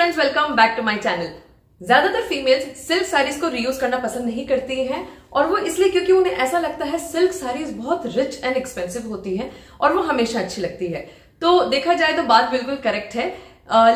Friends, welcome back to my channel. ज्यादातर females silk saris को reuse करना पसंद नहीं करती हैं और वो इसलिए क्योंकि उन्हें ऐसा लगता है सिल्क साड़ीज बहुत रिच एंड एक्सपेंसिव होती हैं और वो हमेशा अच्छी लगती है। तो देखा जाए तो बात बिल्कुल करेक्ट है,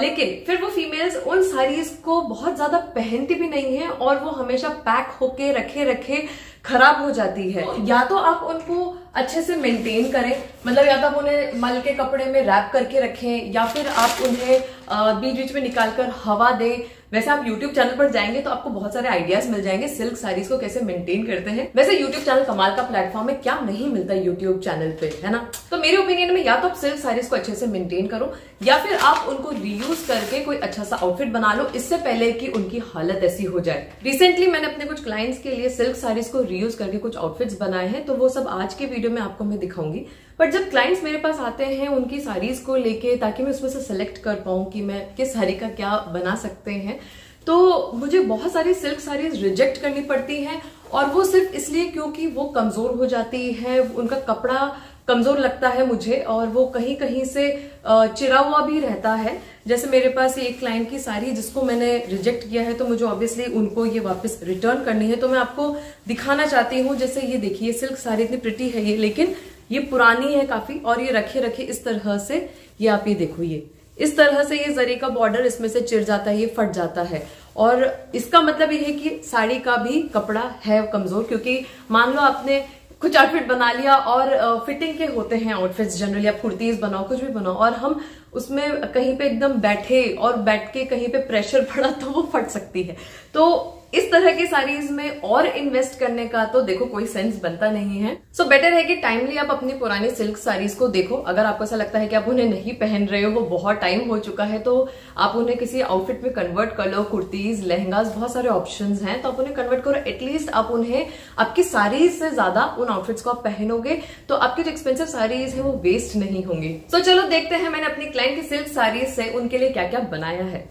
लेकिन फिर वो फीमेल्स उन साड़ीज को बहुत ज्यादा पहनती भी नहीं है और वो हमेशा पैक होके रखे रखे खराब हो जाती है। या तो आप उनको अच्छे से मेंटेन करें, मतलब या तो आप उन्हें मल के कपड़े में रैप करके रखें या फिर आप उन्हें बीच बीच में निकालकर हवा दें। वैसे आप YouTube चैनल पर जाएंगे तो आपको बहुत सारे आइडियाज मिल जाएंगे सिल्क साड़ीज को कैसे मेंटेन करते हैं। वैसे YouTube चैनल कमाल का प्लेटफॉर्म है, क्या नहीं मिलता YouTube चैनल पे, है ना। तो मेरे ओपिनियन में या तो आप सिल्क साड़ीज को अच्छे से मेंटेन करो या फिर आप उनको रीयूज करके कोई अच्छा सा आउटफिट बना लो, इससे पहले कि उनकी हालत ऐसी हो जाए। रिसेंटली मैंने अपने कुछ क्लाइंट्स के लिए सिल्क साड़ीज को रीयूज करके कुछ आउटफिट्स बनाए हैं, तो वो सब आज के वीडियो में आपको मैं दिखाऊंगी। बट जब क्लाइंट्स मेरे पास आते हैं उनकी साड़ीज को लेके, ताकि मैं उसमें से सिलेक्ट कर पाऊं कि मैं किस साड़ी का क्या बना सकते हैं, तो मुझे बहुत सारी सिल्क साड़ीज रिजेक्ट करनी पड़ती हैं। और वो सिर्फ इसलिए क्योंकि वो कमजोर हो जाती है, उनका कपड़ा कमजोर लगता है मुझे और वो कहीं कहीं से चिरा हुआ भी रहता है। जैसे मेरे पास ये एक क्लाइंट की साड़ी जिसको मैंने रिजेक्ट किया है, तो मुझे ऑब्वियसली उनको ये वापस रिटर्न करनी है। तो मैं आपको दिखाना चाहती हूँ। जैसे ये देखिए, सिल्क साड़ी इतनी प्रिटी है ये, लेकिन ये पुरानी है काफी और ये रखे रखे इस तरह से, ये आप ये देखो, ये इस तरह से ये जरी का बॉर्डर इसमें से चिर जाता है, ये फट जाता है। और इसका मतलब ये है कि साड़ी का भी कपड़ा है कमजोर, क्योंकि मान लो आपने कुछ आउटफिट बना लिया और फिटिंग के होते हैं आउटफिट्स, जनरली आप कुर्तीज बनाओ, कुछ भी बनाओ, और हम उसमें कहीं पे एकदम बैठे और बैठ के कहीं पे प्रेशर पड़ा तो वो फट सकती है। तो इस तरह की साड़ीज में और इन्वेस्ट करने का तो देखो कोई सेंस बनता नहीं है। सो बेटर है कि टाइमली आप अपनी पुरानी सिल्क साड़ीज को देखो। अगर आपको ऐसा लगता है कि आप उन्हें नहीं पहन रहे हो, बहुत टाइम हो चुका है, तो आप उन्हें किसी आउटफिट में कन्वर्ट कर लो। कुर्तीज, लहंगास, बहुत सारे ऑप्शंस हैं, तो आप उन्हें कन्वर्ट करो। एटलीस्ट आप उन्हें, आपकी साड़ीज से ज्यादा उन आउटफिट्स को आप पहनोगे तो आपकी जो एक्सपेंसिव साड़ीज है वो वेस्ट नहीं होंगी। सो चलो देखते हैं मैंने अपनी क्लाइंट की सिल्क साड़ीज से उनके लिए क्या क्या बनाया है।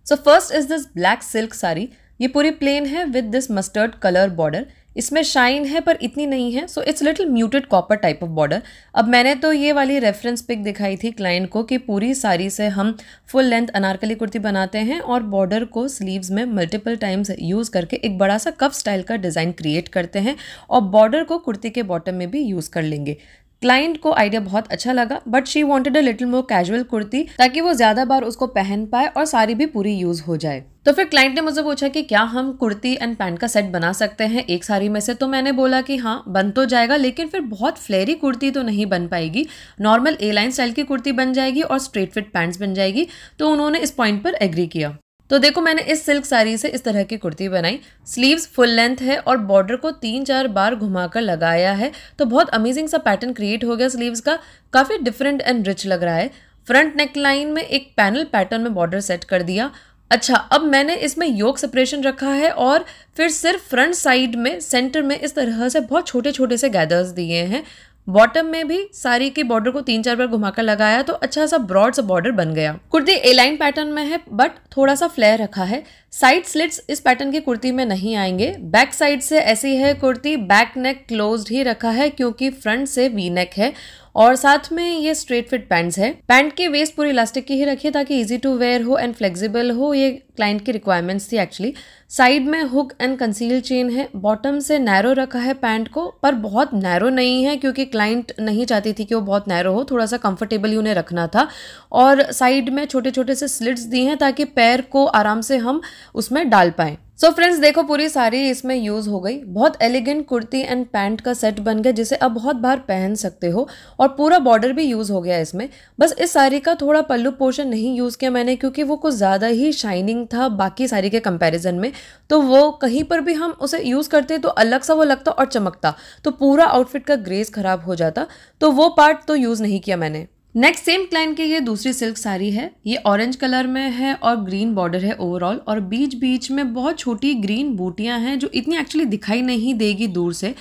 So first is this black silk sari. ये पूरी प्लेन है with this mustard colour border. इसमें शाइन है पर इतनी नहीं है, so it's little muted copper type of border. अब मैंने तो ये वाली रेफरेंस पिक दिखाई थी क्लाइंट को कि पूरी साड़ी से हम फुल लेंथ अनारकली कुर्ती बनाते हैं और बॉर्डर को स्लीव्स में मल्टीपल टाइम्स यूज करके एक बड़ा सा कफ स्टाइल का डिजाइन क्रिएट करते हैं और बॉर्डर को कुर्ती के बॉटम में भी यूज कर लेंगे। क्लाइंट को आइडिया बहुत अच्छा लगा, but she wanted a little more casual kurti ताकि वो ज्यादा बार उसको पहन पाए और साड़ी भी पूरी यूज हो जाए। तो फिर क्लाइंट ने मुझे पूछा कि क्या हम कुर्ती एंड पैंट का सेट बना सकते हैं एक साड़ी में से। तो मैंने बोला कि हाँ, बन तो जाएगा, लेकिन फिर बहुत फ्लेरी कुर्ती तो नहीं बन पाएगी। नॉर्मल ए लाइन स्टाइल की कुर्ती बन जाएगी और स्ट्रेट फिट पैंट्स बन जाएगी। तो उन्होंने इस पॉइंट पर एग्री किया। तो देखो, मैंने इस सिल्क साड़ी से इस तरह की कुर्ती बनाई। स्लीव्स फुल लेंथ है और बॉर्डर को 3-4 बार घुमाकर लगाया है, तो बहुत अमेजिंग सा पैटर्न क्रिएट हो गया स्लीव्स का। काफी डिफरेंट एंड रिच लग रहा है। फ्रंट नेक लाइन में एक पैनल पैटर्न में बॉर्डर सेट कर दिया। अच्छा, अब मैंने इसमें योक सेपरेशन रखा है और फिर सिर्फ फ्रंट साइड में सेंटर में इस तरह से बहुत छोटे छोटे से गैदर्स दिए हैं। बॉटम में भी साड़ी के बॉर्डर को 3-4 बार घुमाकर लगाया तो अच्छा सा ब्रॉड सा बॉर्डर बन गया। कुर्ती ए लाइन पैटर्न में है बट थोड़ा सा फ्लेयर रखा है। साइड स्लिट्स इस पैटर्न की कुर्ती में नहीं आएंगे। बैक साइड से ऐसी है कुर्ती, बैक नेक क्लोज्ड ही रखा है क्योंकि फ्रंट से वी नेक है और साथ में ये स्ट्रेट फिट पैंट्स है। पैंट की वेस्ट पूरी इलास्टिक की ही रखी है ताकि इजी टू वेयर हो एंड फ्लेक्सिबल हो। ये क्लाइंट की रिक्वायरमेंट्स थी एक्चुअली। साइड में हुक एंड कंसील चेन है। बॉटम से नैरो रखा है पैंट को, पर बहुत नैरो नहीं है क्योंकि क्लाइंट नहीं चाहती थी कि वो बहुत नैरो हो, थोड़ा सा कंफर्टेबली उन्हें रखना था। और साइड में छोटे छोटे से स्लिट्स दी हैं ताकि पैर को आराम से हम उसमें डाल पाएं। सो फ्रेंड्स देखो, पूरी साड़ी इसमें यूज हो गई। बहुत एलिगेंट कुर्ती एंड पैंट का सेट बन गया जिसे अब बहुत बार पहन सकते हो और पूरा बॉर्डर भी यूज हो गया इसमें। बस इस साड़ी का थोड़ा पल्लू पोर्शन नहीं यूज किया मैंने क्योंकि वो कुछ ज्यादा ही शाइनिंग था बाकी साड़ी के कंपैरिजन में। तो वो कहीं पर भी हम उसे यूज करते तो अलग सा वो लगता और चमकता, तो पूरा आउटफिट का ग्रेस खराब हो जाता। तो वो पार्ट तो यूज नहीं किया मैंने। नेक्स्ट सेम क्लाइंट की ये दूसरी सिल्क साड़ी है। ये ऑरेंज कलर में है और ग्रीन बॉर्डर है ओवरऑल और बीच बीच में बहुत छोटी ग्रीन बूटियां हैं जो इतनी एक्चुअली दिखाई नहीं देगी दूर से।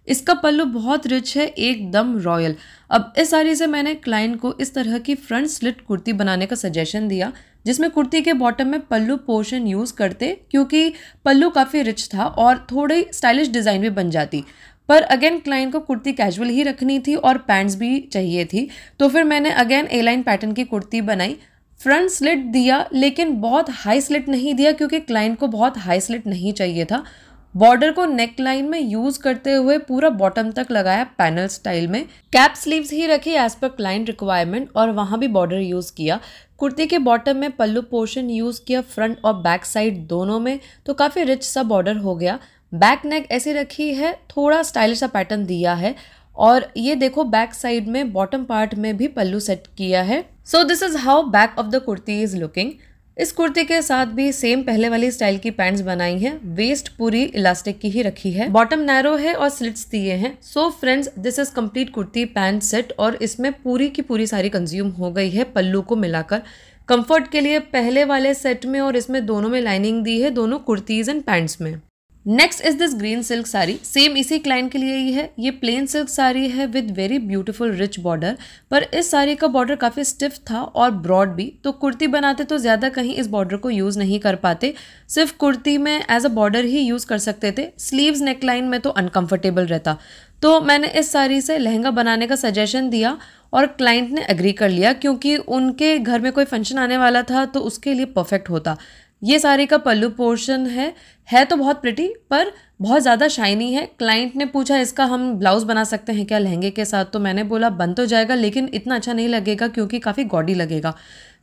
इसका पल्लू बहुत रिच है, एकदम रॉयल। अब इस साड़ी से मैंने क्लाइंट को इस तरह की फ्रंट स्लिट कुर्ती बनाने का सजेशन दिया जिसमें कुर्ती के बॉटम में पल्लू पोर्शन यूज करते क्योंकि पल्लू काफी रिच था और थोड़ी स्टाइलिश डिजाइन भी बन जाती। पर अगेन क्लाइंट को कुर्ती कैजुअल ही रखनी थी और पैंट्स भी चाहिए थी, तो फिर मैंने अगेन ए लाइन पैटर्न की कुर्ती बनाई। फ्रंट स्लिट दिया, लेकिन बहुत हाई स्लिट नहीं दिया क्योंकि क्लाइंट को बहुत हाई स्लिट नहीं चाहिए था। बॉर्डर को नेक लाइन में यूज करते हुए पूरा बॉटम तक लगाया पैनल स्टाइल में। कैप स्लीव्स ही रखी एज पर क्लाइंट रिक्वायरमेंट और वहां भी बॉर्डर यूज किया। कुर्ती के बॉटम में पल्लू पोर्शन यूज किया फ्रंट और बैक साइड दोनों में, तो काफी रिच सा बॉर्डर हो गया। बैक नेक ऐसी रखी है, थोड़ा स्टाइलिश सा पैटर्न दिया है और ये देखो बैक साइड में बॉटम पार्ट में भी पल्लू सेट किया है। सो this is how back of the kurti is looking. इस कुर्ती के साथ भी सेम पहले वाली स्टाइल की पैंट्स बनाई हैं। वेस्ट पूरी इलास्टिक की ही रखी है, बॉटम नैरो है और स्लिट्स दिए हैं। So friends, this is complete kurti pant set और इसमें पूरी की पूरी सारी कंज्यूम हो गई है पल्लू को मिलाकर। कंफर्ट के लिए पहले वाले सेट में और इसमें दोनों में लाइनिंग दी है, दोनों कुर्तीज एंड पैंट्स में। Next is this green silk sari, same इसी क्लाइंट के लिए ही है। ये प्लेन सिल्क साड़ी है with very beautiful rich border, पर इस साड़ी का बॉर्डर काफी स्टिफ था और ब्रॉड भी, तो कुर्ती बनाते तो ज्यादा कहीं इस बॉर्डर को यूज नहीं कर पाते, सिर्फ कुर्ती में एज अ बॉर्डर ही यूज कर सकते थे। स्लीव्स नेकलाइन में तो अनकंफर्टेबल रहता, तो मैंने इस साड़ी से लहंगा बनाने का सजेशन दिया और क्लाइंट ने एग्री कर लिया क्योंकि उनके घर में कोई फंक्शन आने वाला था, तो उसके लिए परफेक्ट होता। ये साड़ी का पल्लू पोर्शन है तो बहुत प्रिटी पर बहुत ज़्यादा शाइनी है। क्लाइंट ने पूछा इसका हम ब्लाउज बना सकते हैं क्या लहंगे के साथ, तो मैंने बोला बन तो जाएगा लेकिन इतना अच्छा नहीं लगेगा क्योंकि काफ़ी गॉडी लगेगा।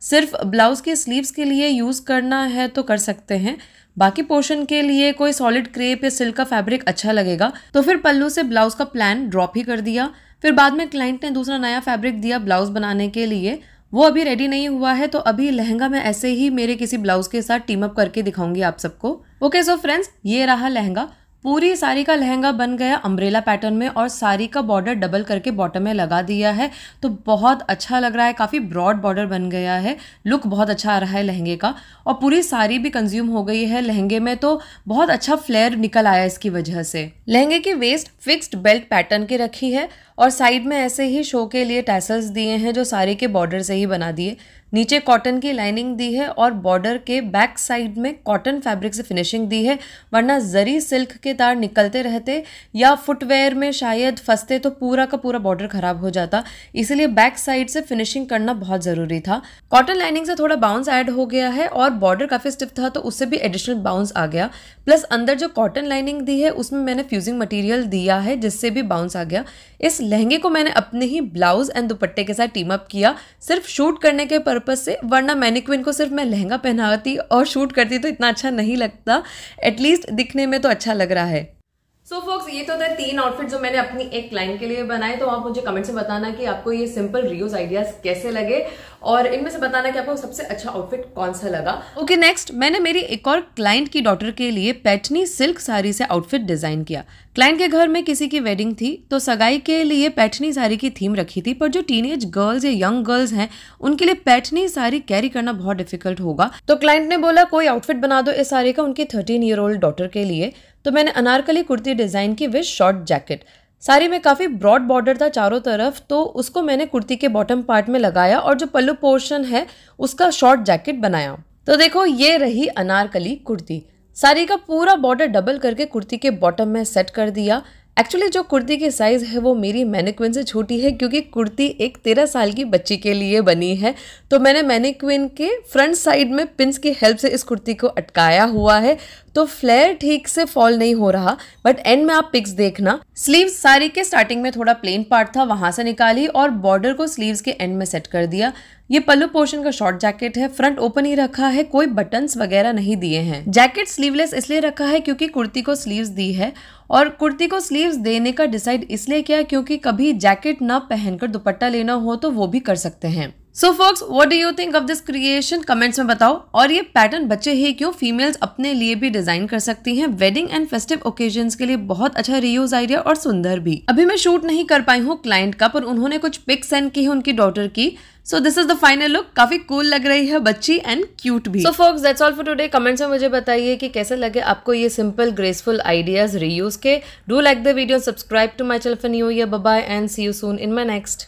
सिर्फ ब्लाउज के स्लीव्स के लिए यूज़ करना है तो कर सकते हैं, बाकी पोर्शन के लिए कोई सॉलिड क्रेप या सिल्क का फैब्रिक अच्छा लगेगा। तो फिर पल्लू से ब्लाउज का प्लान ड्रॉप ही कर दिया। फिर बाद में क्लाइंट ने दूसरा नया फैब्रिक दिया ब्लाउज बनाने के लिए, वो अभी रेडी नहीं हुआ है, तो अभी लहंगा मैं ऐसे ही मेरे किसी ब्लाउज के साथ टीम अप करके दिखाऊंगी आप सबको। ओके सो फ्रेंड्स, ये रहा लहंगा। पूरी साड़ी का लहंगा बन गया अम्ब्रेला पैटर्न में और साड़ी का बॉर्डर डबल करके बॉटम में लगा दिया है, तो बहुत अच्छा लग रहा है। काफ़ी ब्रॉड बॉर्डर बन गया है, लुक बहुत अच्छा आ रहा है लहंगे का। और पूरी साड़ी भी कंज्यूम हो गई है लहंगे में, तो बहुत अच्छा फ्लेयर निकल आया इसकी वजह से। लहंगे की वेस्ट फिक्स्ड बेल्ट पैटर्न की रखी है और साइड में ऐसे ही शो के लिए टैसल्स दिए हैं जो साड़ी के बॉर्डर से ही बना दिए। नीचे कॉटन की लाइनिंग दी है और बॉर्डर के बैक साइड में कॉटन फैब्रिक से फिनिशिंग दी है, वरना जरी सिल्क के तार निकलते रहते या फुटवेयर में शायद फंसते तो पूरा का पूरा बॉर्डर खराब हो जाता, इसलिए बैक साइड से फिनिशिंग करना बहुत ज़रूरी था। कॉटन लाइनिंग से थोड़ा बाउंस ऐड हो गया है और बॉर्डर काफ़ी स्टिफ था तो उससे भी एडिशनल बाउंस आ गया। प्लस अंदर जो कॉटन लाइनिंग दी है उसमें मैंने फ्यूजिंग मटेरियल दिया है जिससे भी बाउंस आ गया। इस लहंगे को मैंने अपने ही ब्लाउज एंड दुपट्टे के साथ टीम अप किया सिर्फ शूट करने के पर्पज से, वरना मैनिक्विन को सिर्फ मैं लहंगा पहनाती और शूट करती तो इतना अच्छा नहीं लगता, एटलीस्ट दिखने में तो अच्छा लग रहा है। सो फॉक्स, ये तो थे 3 आउटफिट जो मैंने अपनी एक क्लाइंट के लिए बनाए। तो आप मुझे कमेंट से बताना कि आपको ये सिंपल रियूज आइडियाज कैसे लगे और इनमें से बताना कि आपको सबसे अच्छा आउटफिट कौन सा लगा। ओके नेक्स्ट, मैंने मेरी एक और क्लाइंट की डॉटर के लिए पैठनी सिल्क साड़ी से आउटफिट डिजाइन किया। क्लाइंट के घर में किसी की वेडिंग थी तो सगाई के लिए पैठनी साड़ी की थीम रखी थी, पर जो टीनेज गर्ल्स या यंग गर्ल्स हैं उनके लिए पैठनी साड़ी कैरी करना बहुत डिफिकल्ट होगा। तो क्लाइंट ने बोला कोई आउटफिट बना दो इस साड़ी का उनकी 13 ईयर ओल्ड डॉटर के लिए। तो मैंने अनारकली कुर्ती डिजाइन की विद शॉर्ट जैकेट। साड़ी में काफी ब्रॉड बॉर्डर था चारों तरफ, तो उसको मैंने कुर्ती के बॉटम पार्ट में लगाया और जो पल्लू पोर्शन है उसका शॉर्ट जैकेट बनाया। तो देखो ये रही अनारकली कुर्ती। साड़ी का पूरा बॉर्डर डबल करके कुर्ती के बॉटम में सेट कर दिया। एक्चुअली जो कुर्ती की साइज़ है वो मेरी मैनिक्विन से छोटी है क्योंकि कुर्ती एक 13 साल की बच्ची के लिए बनी है, तो मैंने मैनिक्विन के फ्रंट साइड में पिंस की हेल्प से इस कुर्ती को अटकाया हुआ है, तो फ्लेयर ठीक से फॉल नहीं हो रहा, बट एंड में आप पिक्स देखना। स्लीव्स साड़ी के स्टार्टिंग में थोड़ा प्लेन पार्ट था, वहां से निकाली और बॉर्डर को स्लीव्स के एंड में सेट कर दिया। ये पल्लू पोर्शन का शॉर्ट जैकेट है, फ्रंट ओपन ही रखा है, कोई बटन्स वगैरह नहीं दिए हैं। जैकेट स्लीवलेस इसलिए रखा है क्योंकि कुर्ती को स्लीव्स दी है, और कुर्ती को स्लीव्स देने का डिसाइड इसलिए किया क्योंकि कभी जैकेट ना पहनकर दुपट्टा लेना हो तो वो भी कर सकते हैं। So folks, what do you think of this creation? Comments में बताओ। और ये पैटर्न बच्चे ही क्यों, फीमेल्स अपने लिए भी डिजाइन कर सकती हैं। वेडिंग एंड फेस्टिव ओकेजन्स के लिए बहुत अच्छा रीयूज आइडिया और सुंदर भी। अभी मैं शूट नहीं कर पाई हूँ क्लाइंट का, पर उन्होंने कुछ पिक्स सेंड की है उनकी डॉटर की। So this is the final look. काफी कूल लग रही है बच्ची एंड क्यूट भी। So folks, that's all for today. Comments में मुझे बताइए कि कैसे लगे आपको ये सिंपल ग्रेसफुल आइडियाज रीयूज के। Do like the video, subscribe to my channel for new year. Bye bye and see you soon in my next